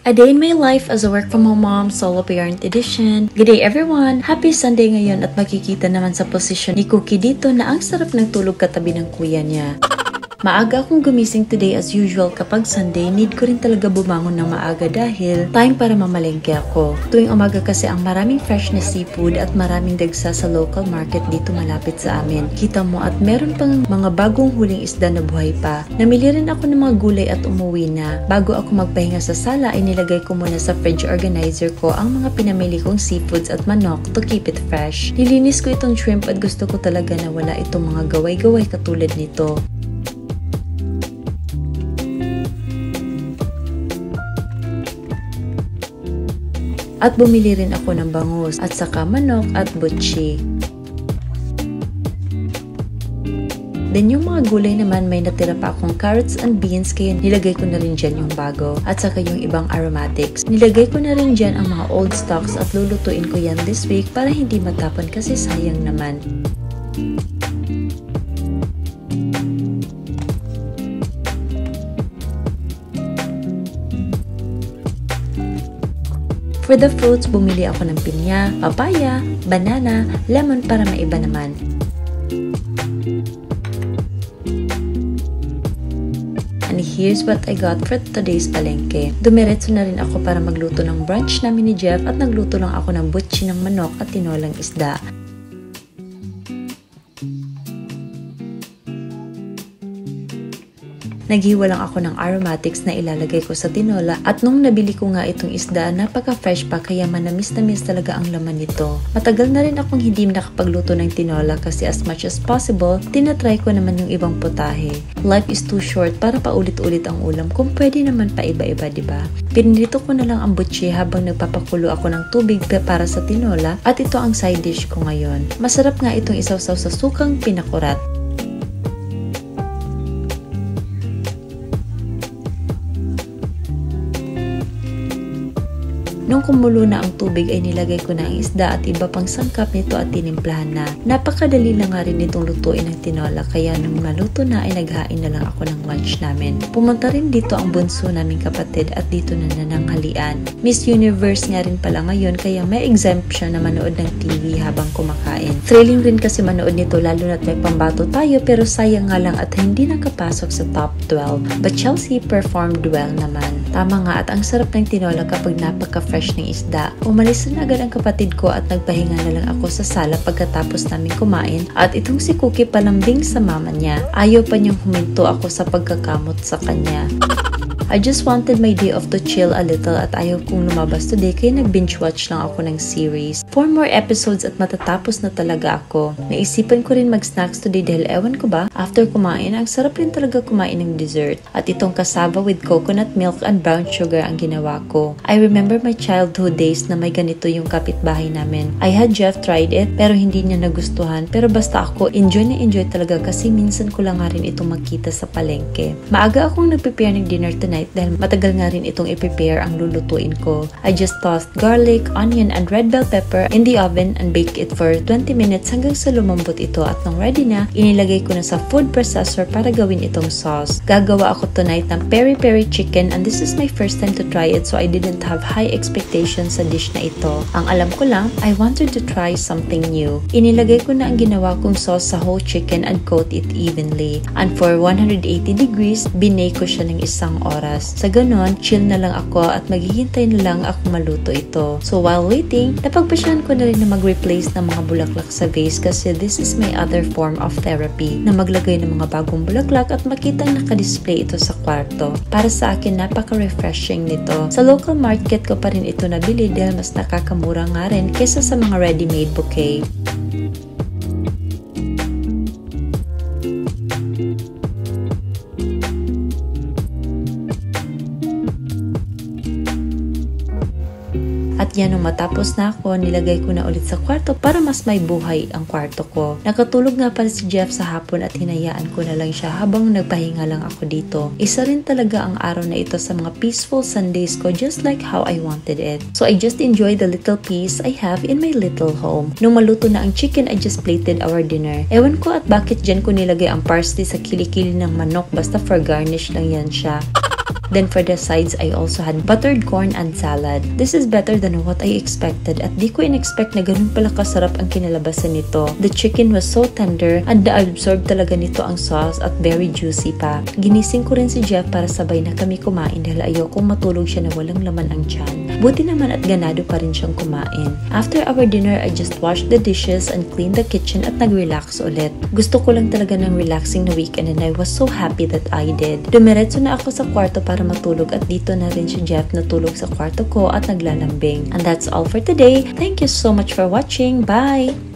A day in my life as a work-from-home mom, solo parent edition. Good day everyone! Happy Sunday ngayon at makikita naman sa posisyon ni Cookie dito na ang sarap ng tulog katabi ng kuya niya. Maaga akong gumising today as usual kapag Sunday, need ko rin talaga bumangon ng maaga dahil time para mamalengke ako. Tuwing umaga kasi ang maraming fresh na seafood at maraming dagsa sa local market dito malapit sa amin. Kita mo at meron pang mga bagong huling isda na buhay pa. Namili rin ako ng mga gulay at umuwi na. Bago ako magpahinga sa sala ay nilagay ko muna sa fridge organizer ko ang mga pinamili kong seafoods at manok to keep it fresh. Nilinis ko itong shrimp at gusto ko talaga na wala itong mga gaway-gaway katulad nito. At bumili rin ako ng bangus at saka manok at butchi. Then yung mga gulay naman may natira pa akong carrots and beans kaya nilagay ko na rin dyan yung bago at saka yung ibang aromatics. Nilagay ko na rin dyan ang mga old stocks at lulutuin ko yan this week para hindi matapon kasi sayang naman. For the fruits, bumili ako ng pinya, papaya, banana, lemon para maiba naman. And here's what I got for today's palengke. Dumiretso na rin ako para magluto ng brunch namin ni Jeff at nagluto lang ako ng butchi ng manok at tinolang isda. Naghiwa lang ako ng aromatics na ilalagay ko sa tinola at nung nabili ko nga itong isda, napaka-fresh pa kaya manamis-namis talaga ang laman nito. Matagal na rin akong hindi nakapagluto ng tinola kasi as much as possible, tinatry ko naman yung ibang putahe. Life is too short para paulit-ulit ang ulam kung pwede naman pa iba-iba, diba? Pinrito ko na lang ang butchi habang nagpapakulo ako ng tubig para sa tinola at ito ang side dish ko ngayon. Masarap nga itong isawsaw sa sukang pinakurat. Nung kumulo na ang tubig ay nilagay ko na ang isda at iba pang sangkap nito at tinimplahan na. Napakadali lang nga rin itong lutuin ng tinola kaya nung naluto na ay naghain na lang ako ng lunch namin. Pumunta rin dito ang bunso naming kapatid at dito na nananghalian. Miss Universe nga rin pala ngayon kaya may exemption na manood ng TV habang kumakain. Thrilling rin kasi manood nito lalo na't may pambato tayo pero sayang nga lang at hindi nakapasok sa top 12. But Chelsea performed well naman. Tama nga at ang sarap ng tinola kapag napaka-fresh ng isda. Umalis na agad ang kapatid ko at nagpahinga na lang ako sa sala pagkatapos namin kumain at itong si Cookie palambing sa mama niya. Ayaw pa niyang huminto ako sa pagkakamot sa kanya. I just wanted my day off to chill a little at ayaw kong lumabas today kaya nag-binge watch lang ako ng series. 4 more episodes at matatapos na talaga ako. Naisipan ko rin mag-snacks today dahil ewan ko ba, after kumain, ang sarap rin talaga kumain ng dessert. At itong kasaba with coconut milk and brown sugar ang ginawa ko. I remember my childhood days na may ganito yung kapitbahay namin. I had Jeff tried it pero hindi niya nagustuhan pero basta ako enjoy na enjoy talaga kasi minsan ko lang nga rin itong makita sa palengke. Maaga akong nag-prepare ng dinner tonight dahil matagal nga rin itong i-prepare ang lulutuin ko. I just tossed garlic, onion, and red bell pepper in the oven and bake it for 20 minutes hanggang sa lumambot ito at nung ready na, inilagay ko na sa food processor para gawin itong sauce. Gagawa ako tonight ng peri-peri chicken and this is my first time to try it so I didn't have high expectations sa dish na ito. Ang alam ko lang, I wanted to try something new. Inilagay ko na ang ginawa kong sauce sa whole chicken and coat it evenly. And for 180 degrees, binake ko siya ng 1 oras. Sa ganon, chill na lang ako at maghihintay na lang ako maluto ito. So while waiting, napagpasyahan ko na rin na mag-replace ng mga bulaklak sa vase kasi this is my other form of therapy na maglagay ng mga bagong bulaklak at makitang naka-display ito sa kwarto. Para sa akin, napaka-refreshing nito. Sa local market ko pa rin ito nabili dahil mas nakakamura nga rin kesa sa mga ready-made bouquet. At yan nung matapos na ako, nilagay ko na ulit sa kwarto para mas may buhay ang kwarto ko. Nakatulog nga pala si Jeff sa hapon at hinayaan ko na lang siya habang nagpahinga lang ako dito. Isa rin talaga ang araw na ito sa mga peaceful Sundays ko just like how I wanted it. So I just enjoy the little peace I have in my little home. Nung maluto na ang chicken, I just plated our dinner. Ewan ko at bakit dyan ko nilagay ang parsley sa kilikili ng manok basta for garnish lang yan siya. Then for the sides, I also had buttered corn and salad. This is better than what I expected at di ko in-expect na ganun pala kasarap ang kinalabasan nito. The chicken was so tender at na-absorb talaga nito ang sauce at very juicy pa. Ginising ko rin si Jeff para sabay na kami kumain dahil ayokong matulog siya na walang laman ang tiyan. Buti naman at ganado pa rin siyang kumain. After our dinner, I just washed the dishes and cleaned the kitchen at nag-relax ulit. Gusto ko lang talaga ng relaxing na weekend and I was so happy that I did. Dumiretso na ako sa kwarto para matulog at dito na rin si Jeff natulog sa kwarto ko at naglalambing. And that's all for today. Thank you so much for watching. Bye!